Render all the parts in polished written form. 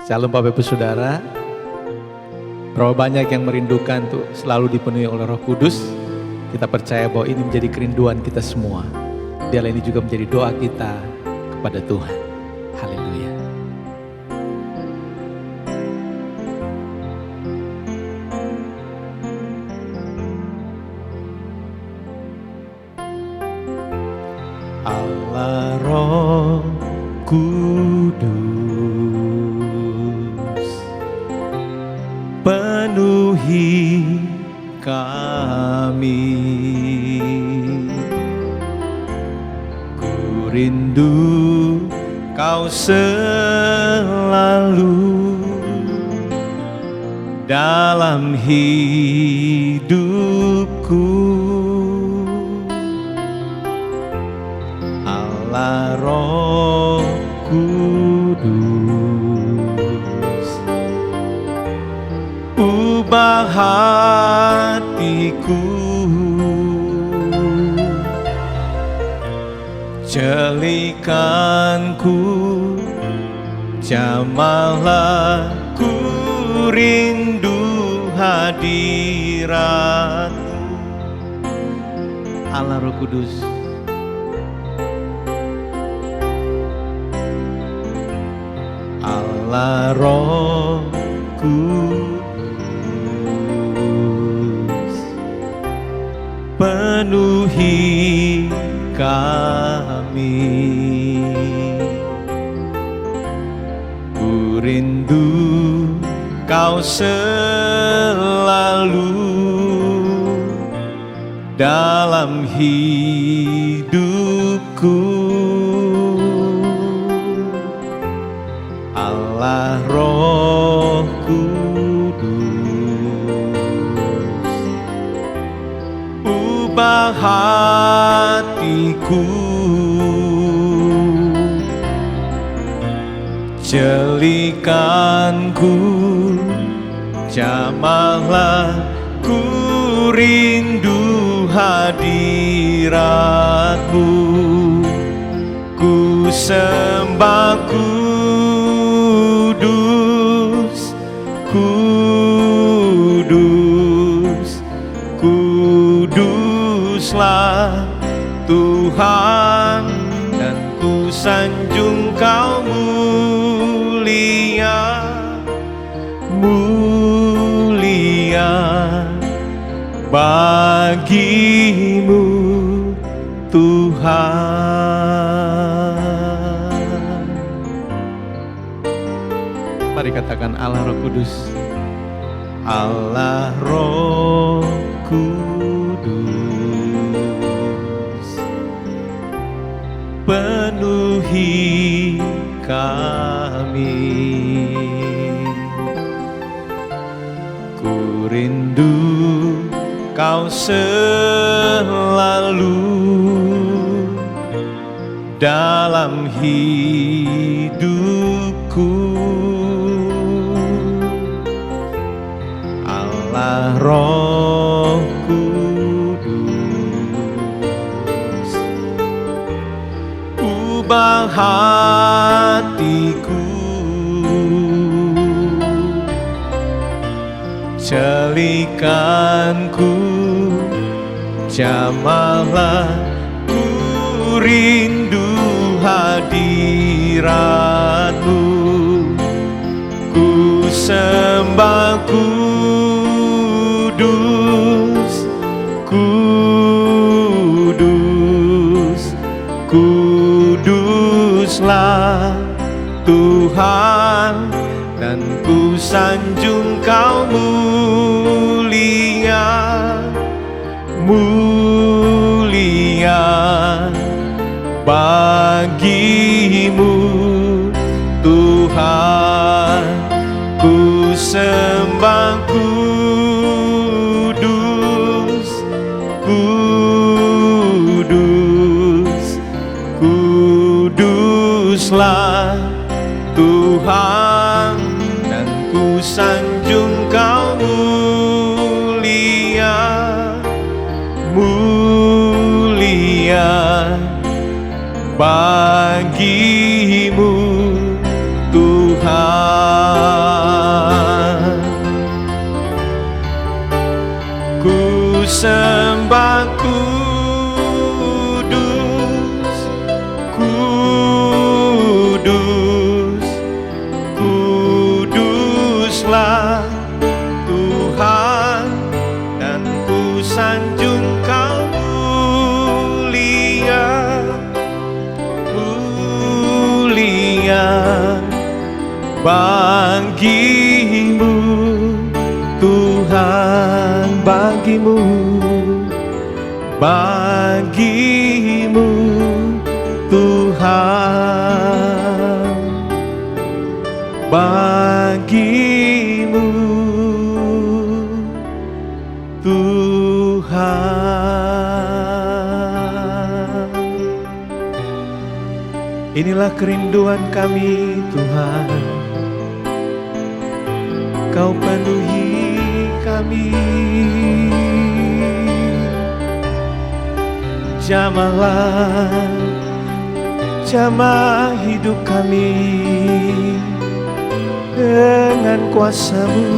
Shalom Bapak Ibu Saudara. Berapa banyak yang merindukan untuk selalu dipenuhi oleh Roh Kudus. Kita percaya bahwa ini menjadi kerinduan kita semua. Dialah ini juga menjadi doa kita kepada Tuhan. Haleluya. Allah Roh Kudus, penuhi kami. Ku rindu Kau selalu dalam hidupku. Allah Roh Kudus, ubah hatiku, jelikanku, jamahlah ku rindu hadirat-Mu. Allah Roh Kudus, Allah Roh Kudus, penuhi kami. Ku rindu Kau selalu dalam hidupku. Allah Roh Kudus, ubah hatiku, jelikanku, jamahlah ku rindu hadirat-Mu. Ku sembah Kudus, Kudus, Kuduslah Tuhan, dan ku sanjung Kau mulia, mulia bagi-Mu Tuhan. Mari katakan Allah Roh Kudus, Allah Roh Kudus, penuhi kami. Ku rindu Kau selalu dalam hidupku. Allah Roh Kudus, ubah hatiku, jelikanku, jamahlah ku rindu hadirat-Mu. Ku sembah Kudus, Kudus, Kuduslah Tuhan, dan ku sanjung Kau mulia, mulia bagi-Mu Tuhan. Ku sembah Kudus, Kudus, Kuduslah Tuhan, dan ku sanjung Kau mulia, mulia bagi-Mu Tuhan. Bagimu Tuhan, bagimu, bagimu Tuhan, bagimu Tuhan. Inilah kerinduan kami Tuhan, Kau penuhi kami. Jamah hidup kami dengan kuasa-Mu,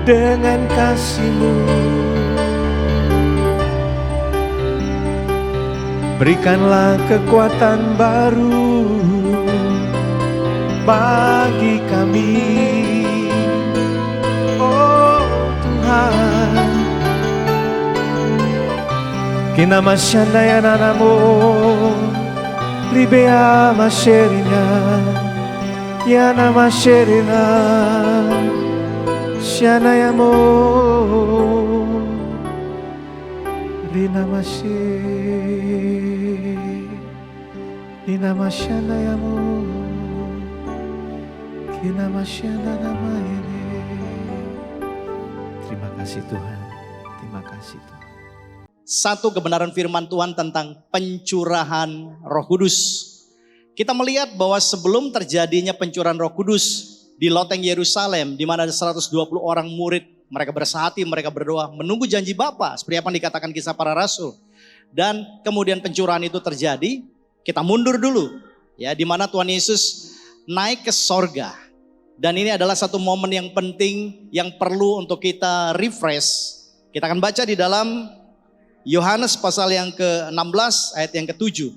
dengan kasih-Mu. Berikanlah kekuatan baru bagi kami, oh Tuhan. Kina masyandaya nanamu, libea masyerina, yana masyerina, syanayamo, rina rina masyanayamo, kina masyandana mayene. Terima kasih Tuhan, terima kasih Tuhan. Satu kebenaran firman Tuhan tentang pencurahan Roh Kudus. Kita melihat bahwa sebelum terjadinya pencurahan Roh Kudus di loteng Yerusalem, di mana ada 120 orang murid, mereka bersehati, mereka berdoa, menunggu janji Bapa, seperti apa yang dikatakan Kisah Para Rasul. Dan kemudian pencurahan itu terjadi, kita mundur dulu, ya, di mana Tuhan Yesus naik ke sorga. Dan ini adalah satu momen yang penting, yang perlu untuk kita refresh. Kita akan baca di dalam Yohanes pasal yang ke-16 ayat yang ke-7.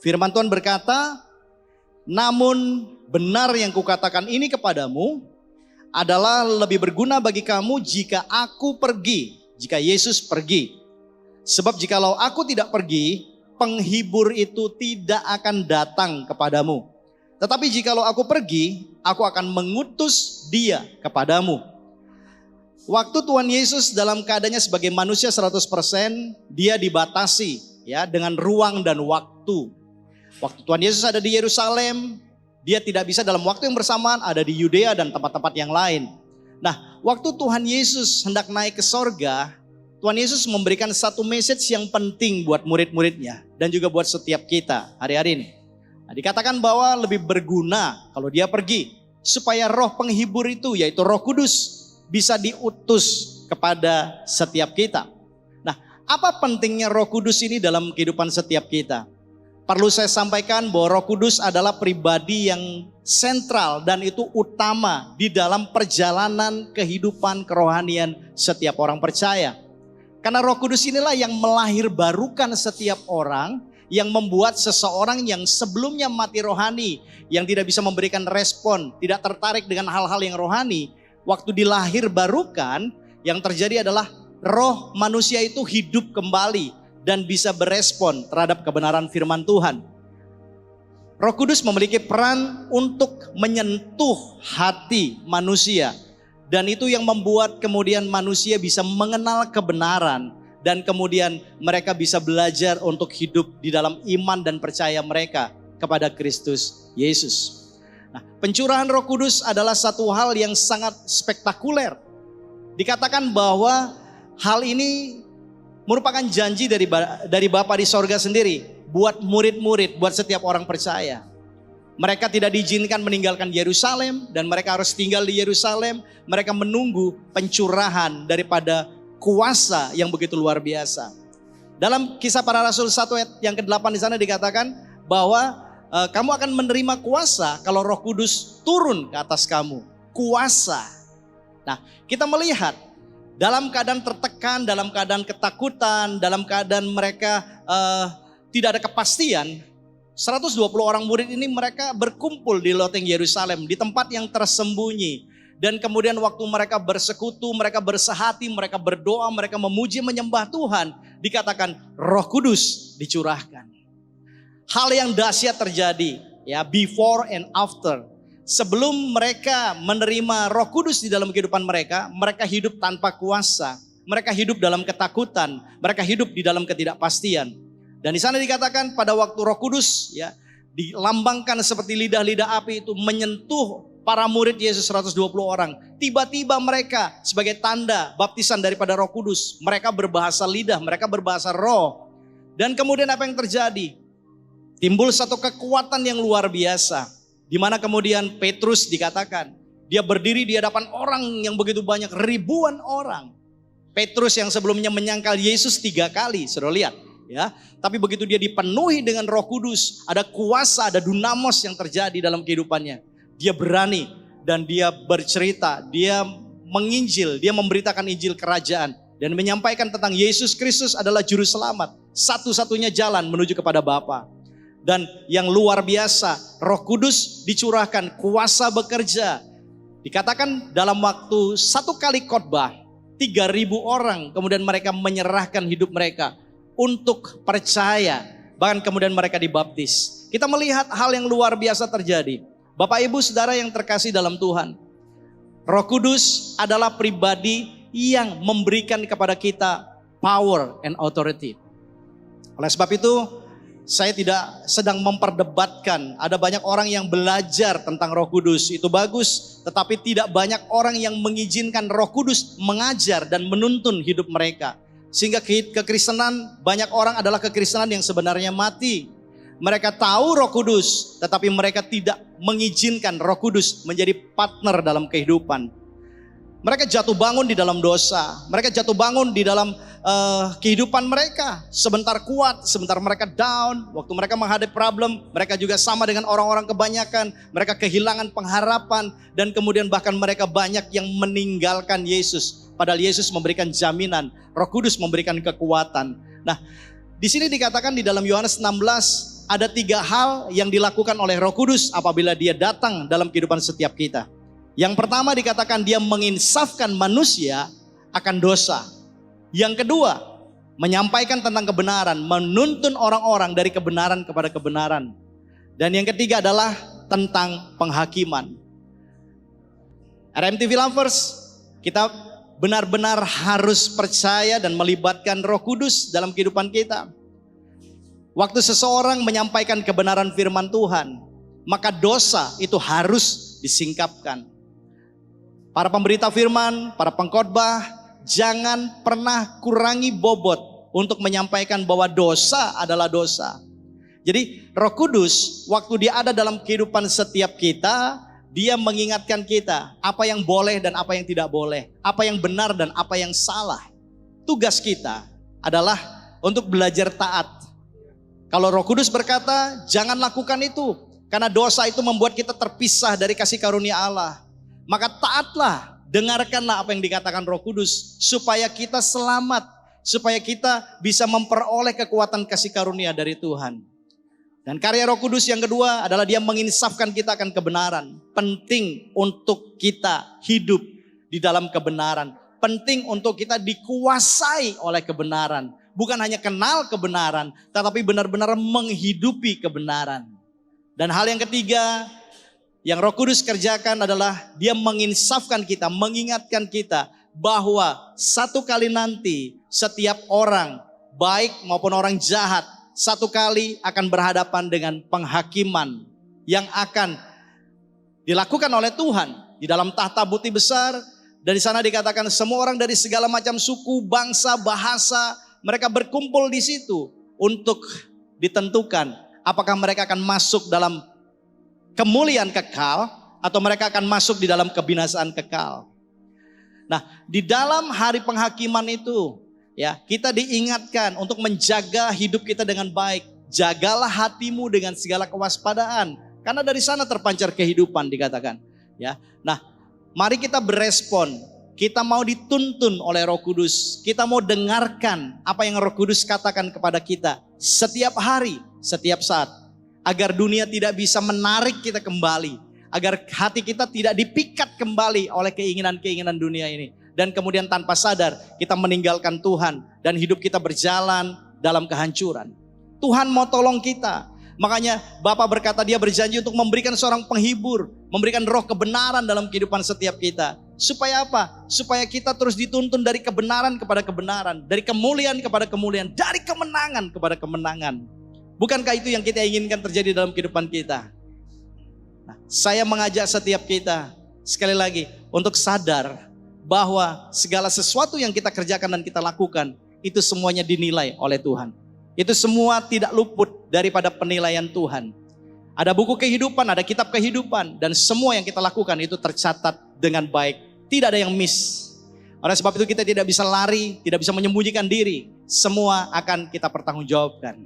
Firman Tuhan berkata, namun benar yang kukatakan ini kepadamu adalah lebih berguna bagi kamu jika aku pergi, jika Yesus pergi. Sebab jikalau aku tidak pergi, penghibur itu tidak akan datang kepadamu. Tetapi jikalau aku pergi, aku akan mengutus dia kepadamu. Waktu Tuhan Yesus dalam keadaannya sebagai manusia 100%, dia dibatasi ya dengan ruang dan waktu. Waktu Tuhan Yesus ada di Yerusalem, dia tidak bisa dalam waktu yang bersamaan ada di Yudea dan tempat-tempat yang lain. Nah, waktu Tuhan Yesus hendak naik ke sorga, Tuhan Yesus memberikan satu message yang penting buat murid-muridnya dan juga buat setiap kita hari-hari ini. Nah, dikatakan bahwa lebih berguna kalau dia pergi supaya roh penghibur itu, yaitu Roh Kudus, bisa diutus kepada setiap kita. Nah, apa pentingnya Roh Kudus ini dalam kehidupan setiap kita? Perlu saya sampaikan bahwa Roh Kudus adalah pribadi yang sentral dan itu utama di dalam perjalanan kehidupan kerohanian setiap orang percaya. Karena Roh Kudus inilah yang melahirbarukan setiap orang, yang membuat seseorang yang sebelumnya mati rohani, yang tidak bisa memberikan respon, tidak tertarik dengan hal-hal yang rohani, waktu dilahirbarukan, yang terjadi adalah roh manusia itu hidup kembali dan bisa berespon terhadap kebenaran firman Tuhan. Roh Kudus memiliki peran untuk menyentuh hati manusia. Dan itu yang membuat kemudian manusia bisa mengenal kebenaran. Dan kemudian mereka bisa belajar untuk hidup di dalam iman dan percaya mereka kepada Kristus Yesus. Nah, pencurahan Roh Kudus adalah satu hal yang sangat spektakuler. Dikatakan bahwa hal ini merupakan janji dari Bapa di sorga sendiri buat murid-murid, buat setiap orang percaya. Mereka tidak diizinkan meninggalkan Yerusalem dan mereka harus tinggal di Yerusalem. Mereka menunggu pencurahan daripada kuasa yang begitu luar biasa. Dalam Kisah Para Rasul 1 ayat yang ke-8 di sana dikatakan bahwa kamu akan menerima kuasa kalau Roh Kudus turun ke atas kamu. Kuasa. Nah, kita melihat dalam keadaan tertekan, dalam keadaan ketakutan, dalam keadaan mereka tidak ada kepastian. 120 orang murid ini mereka berkumpul di loteng Yerusalem, di tempat yang tersembunyi. Dan kemudian waktu mereka bersekutu, mereka bersehati, mereka berdoa, mereka memuji menyembah Tuhan. Dikatakan Roh Kudus dicurahkan. Hal yang dahsyat terjadi ya, before and after. Sebelum mereka menerima Roh Kudus di dalam kehidupan mereka, mereka hidup tanpa kuasa. Mereka hidup dalam ketakutan, mereka hidup di dalam ketidakpastian. Dan di sana dikatakan pada waktu Roh Kudus ya dilambangkan seperti lidah-lidah api itu menyentuh para murid Yesus 120 orang. Tiba-tiba mereka sebagai tanda baptisan daripada Roh Kudus, mereka berbahasa lidah, mereka berbahasa roh. Dan kemudian apa yang terjadi? Timbul satu kekuatan yang luar biasa. Di mana kemudian Petrus dikatakan, dia berdiri di hadapan orang yang begitu banyak, ribuan orang. Petrus yang sebelumnya menyangkal Yesus 3 kali, saudara lihat ya. Tapi begitu dia dipenuhi dengan Roh Kudus, ada kuasa, ada dunamos yang terjadi dalam kehidupannya. Dia berani dan dia bercerita, dia menginjil, dia memberitakan Injil kerajaan dan menyampaikan tentang Yesus Kristus adalah juru selamat, satu-satunya jalan menuju kepada Bapa. Dan yang luar biasa, Roh Kudus dicurahkan, kuasa bekerja. Dikatakan dalam waktu 1 kali khotbah, 3.000 orang kemudian mereka menyerahkan hidup mereka untuk percaya. Bahkan kemudian mereka dibaptis. Kita melihat hal yang luar biasa terjadi. Bapak Ibu Saudara yang terkasih dalam Tuhan. Roh Kudus adalah pribadi yang memberikan kepada kita power and authority. Oleh sebab itu, saya tidak sedang memperdebatkan. Ada banyak orang yang belajar tentang Roh Kudus, itu bagus. Tetapi tidak banyak orang yang mengizinkan Roh Kudus mengajar dan menuntun hidup mereka. Sehingga kekristenan, banyak orang adalah kekristenan yang sebenarnya mati. Mereka tahu Roh Kudus, tetapi mereka tidak mengizinkan Roh Kudus menjadi partner dalam kehidupan. Mereka jatuh bangun di dalam dosa. Mereka jatuh bangun di dalam kehidupan mereka. Sebentar kuat, sebentar mereka down. Waktu mereka menghadapi problem, mereka juga sama dengan orang-orang kebanyakan. Mereka kehilangan pengharapan. Dan kemudian bahkan mereka banyak yang meninggalkan Yesus. Padahal Yesus memberikan jaminan. Roh Kudus memberikan kekuatan. Nah, di sini dikatakan di dalam Yohanes 16, ada 3 hal yang dilakukan oleh Roh Kudus apabila dia datang dalam kehidupan setiap kita. Yang pertama dikatakan dia menginsafkan manusia akan dosa. Yang kedua, menyampaikan tentang kebenaran, menuntun orang-orang dari kebenaran kepada kebenaran. Dan yang ketiga adalah tentang penghakiman. RMTV Lovers, kita benar-benar harus percaya dan melibatkan Roh Kudus dalam kehidupan kita. Waktu seseorang menyampaikan kebenaran firman Tuhan, maka dosa itu harus disingkapkan. Para pemberita firman, para pengkhotbah, jangan pernah kurangi bobot untuk menyampaikan bahwa dosa adalah dosa. Jadi Roh Kudus waktu dia ada dalam kehidupan setiap kita, dia mengingatkan kita apa yang boleh dan apa yang tidak boleh, apa yang benar dan apa yang salah. Tugas kita adalah untuk belajar taat. Kalau Roh Kudus berkata, jangan lakukan itu, karena dosa itu membuat kita terpisah dari kasih karunia Allah. Maka taatlah, dengarkanlah apa yang dikatakan Roh Kudus, supaya kita selamat, supaya kita bisa memperoleh kekuatan kasih karunia dari Tuhan. Dan karya Roh Kudus yang kedua adalah dia menginsafkan kita akan kebenaran. Penting untuk kita hidup di dalam kebenaran. Penting untuk kita dikuasai oleh kebenaran. Bukan hanya kenal kebenaran, tetapi benar-benar menghidupi kebenaran. Dan hal yang ketiga yang Roh Kudus kerjakan adalah dia menginsafkan kita, mengingatkan kita bahwa satu kali nanti setiap orang baik maupun orang jahat satu kali akan berhadapan dengan penghakiman yang akan dilakukan oleh Tuhan di dalam tahta bukti besar. Dan di sana dikatakan semua orang dari segala macam suku, bangsa, bahasa, mereka berkumpul di situ untuk ditentukan apakah mereka akan masuk dalam kemuliaan kekal atau mereka akan masuk di dalam kebinasaan kekal. Nah, di dalam hari penghakiman itu ya, kita diingatkan untuk menjaga hidup kita dengan baik. Jagalah hatimu dengan segala kewaspadaan, karena dari sana terpancar kehidupan dikatakan. Ya. Nah, mari kita berespon. Kita mau dituntun oleh Roh Kudus. Kita mau dengarkan apa yang Roh Kudus katakan kepada kita setiap hari, setiap saat. Agar dunia tidak bisa menarik kita kembali. Agar hati kita tidak dipikat kembali oleh keinginan-keinginan dunia ini. Dan kemudian tanpa sadar kita meninggalkan Tuhan. Dan hidup kita berjalan dalam kehancuran. Tuhan mau tolong kita. Makanya Bapa berkata dia berjanji untuk memberikan seorang penghibur, memberikan roh kebenaran dalam kehidupan setiap kita. Supaya apa? Supaya kita terus dituntun dari kebenaran kepada kebenaran, dari kemuliaan kepada kemuliaan, dari kemenangan kepada kemenangan. Bukankah itu yang kita inginkan terjadi dalam kehidupan kita? Nah, saya mengajak setiap kita sekali lagi untuk sadar bahwa segala sesuatu yang kita kerjakan dan kita lakukan itu semuanya dinilai oleh Tuhan. Itu semua tidak luput daripada penilaian Tuhan. Ada buku kehidupan, ada kitab kehidupan, dan semua yang kita lakukan itu tercatat dengan baik. Tidak ada yang miss. Oleh sebab itu kita tidak bisa lari, tidak bisa menyembunyikan diri. Semua akan kita pertanggungjawabkan.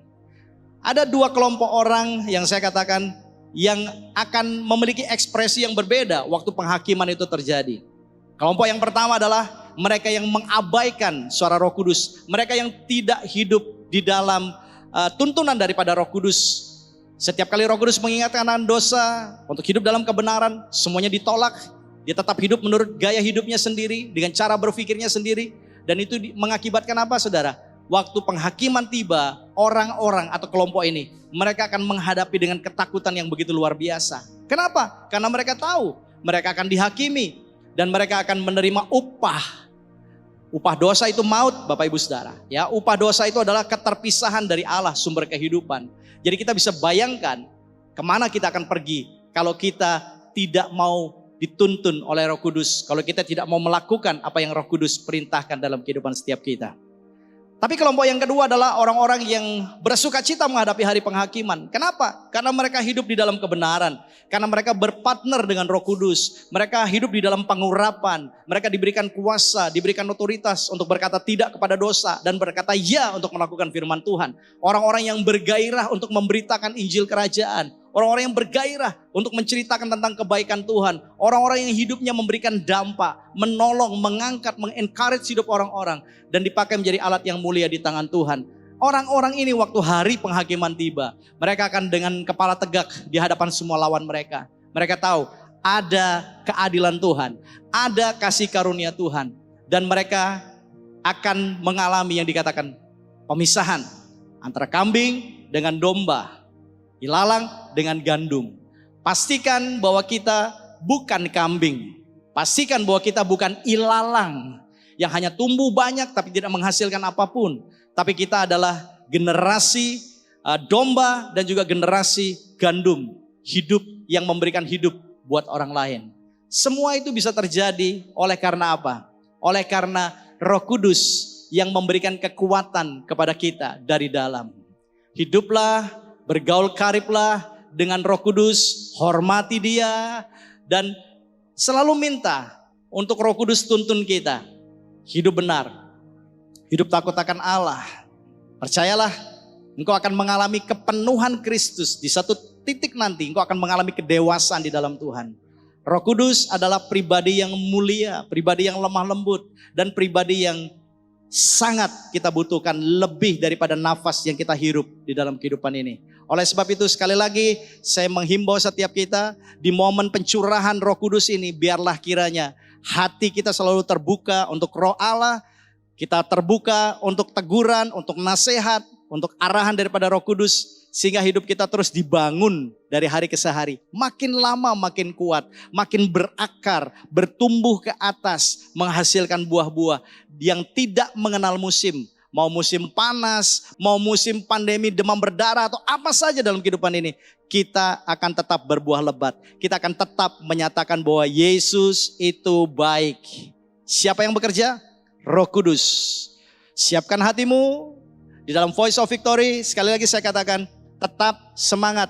Ada dua kelompok orang yang saya katakan yang akan memiliki ekspresi yang berbeda waktu penghakiman itu terjadi. Kelompok yang pertama adalah mereka yang mengabaikan suara Roh Kudus. Mereka yang tidak hidup di dalam tuntunan daripada Roh Kudus. Setiap kali Roh Kudus mengingatkan akan dosa, untuk hidup dalam kebenaran, semuanya ditolak. Dia tetap hidup menurut gaya hidupnya sendiri, dengan cara berpikirnya sendiri. Dan itu mengakibatkan apa, saudara? Waktu penghakiman tiba, orang-orang atau kelompok ini, mereka akan menghadapi dengan ketakutan yang begitu luar biasa. Kenapa? Karena mereka tahu mereka akan dihakimi dan mereka akan menerima upah. Upah dosa itu maut, Bapak Ibu Saudara. Ya, upah dosa itu adalah keterpisahan dari Allah, sumber kehidupan. Jadi kita bisa bayangkan kemana kita akan pergi kalau kita tidak mau dituntun oleh Roh Kudus. Kalau kita tidak mau melakukan apa yang Roh Kudus perintahkan dalam kehidupan setiap kita. Tapi kelompok yang kedua adalah orang-orang yang bersuka cita menghadapi hari penghakiman. Kenapa? Karena mereka hidup di dalam kebenaran. Karena mereka berpartner dengan Roh Kudus. Mereka hidup di dalam pengurapan. Mereka diberikan kuasa, diberikan otoritas untuk berkata tidak kepada dosa. Dan berkata ya untuk melakukan firman Tuhan. Orang-orang yang bergairah untuk memberitakan Injil Kerajaan. Orang-orang yang bergairah untuk menceritakan tentang kebaikan Tuhan. Orang-orang yang hidupnya memberikan dampak, menolong, mengangkat, mengencourage hidup orang-orang. Dan dipakai menjadi alat yang mulia di tangan Tuhan. Orang-orang ini waktu hari penghakiman tiba, mereka akan dengan kepala tegak di hadapan semua lawan mereka. Mereka tahu ada keadilan Tuhan, ada kasih karunia Tuhan. Dan mereka akan mengalami yang dikatakan pemisahan antara kambing dengan domba. Ilalang dengan gandum. Pastikan bahwa kita bukan kambing. Pastikan bahwa kita bukan ilalang yang hanya tumbuh banyak tapi tidak menghasilkan apapun. Tapi kita adalah generasi domba dan juga generasi gandum. Hidup yang memberikan hidup buat orang lain. Semua itu bisa terjadi oleh karena apa? Oleh karena Roh Kudus yang memberikan kekuatan kepada kita dari dalam. Hiduplah, bergaul kariblah dengan Roh Kudus, hormati Dia, dan selalu minta untuk Roh Kudus tuntun kita. Hidup benar, hidup takut akan Allah. Percayalah, engkau akan mengalami kepenuhan Kristus. Di satu titik nanti engkau akan mengalami kedewasaan di dalam Tuhan. Roh Kudus adalah pribadi yang mulia, pribadi yang lemah lembut, dan pribadi yang sangat kita butuhkan lebih daripada nafas yang kita hirup di dalam kehidupan ini. Oleh sebab itu sekali lagi saya menghimbau setiap kita di momen pencurahan Roh Kudus ini, biarlah kiranya hati kita selalu terbuka untuk Roh Allah. Kita terbuka untuk teguran, untuk nasihat, untuk arahan daripada Roh Kudus. Sehingga hidup kita terus dibangun dari hari ke hari. Makin lama makin kuat, makin berakar, bertumbuh ke atas, menghasilkan buah-buah yang tidak mengenal musim. Mau musim panas, mau musim pandemi demam berdarah atau apa saja dalam kehidupan ini. Kita akan tetap berbuah lebat. Kita akan tetap menyatakan bahwa Yesus itu baik. Siapa yang bekerja? Roh Kudus. Siapkan hatimu di dalam Voice of Victory. Sekali lagi saya katakan, tetap semangat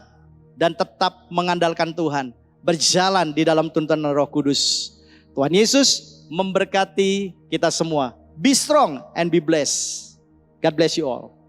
dan tetap mengandalkan Tuhan. Berjalan di dalam tuntunan Roh Kudus. Tuhan Yesus memberkati kita semua. Be strong and be blessed. God bless you all.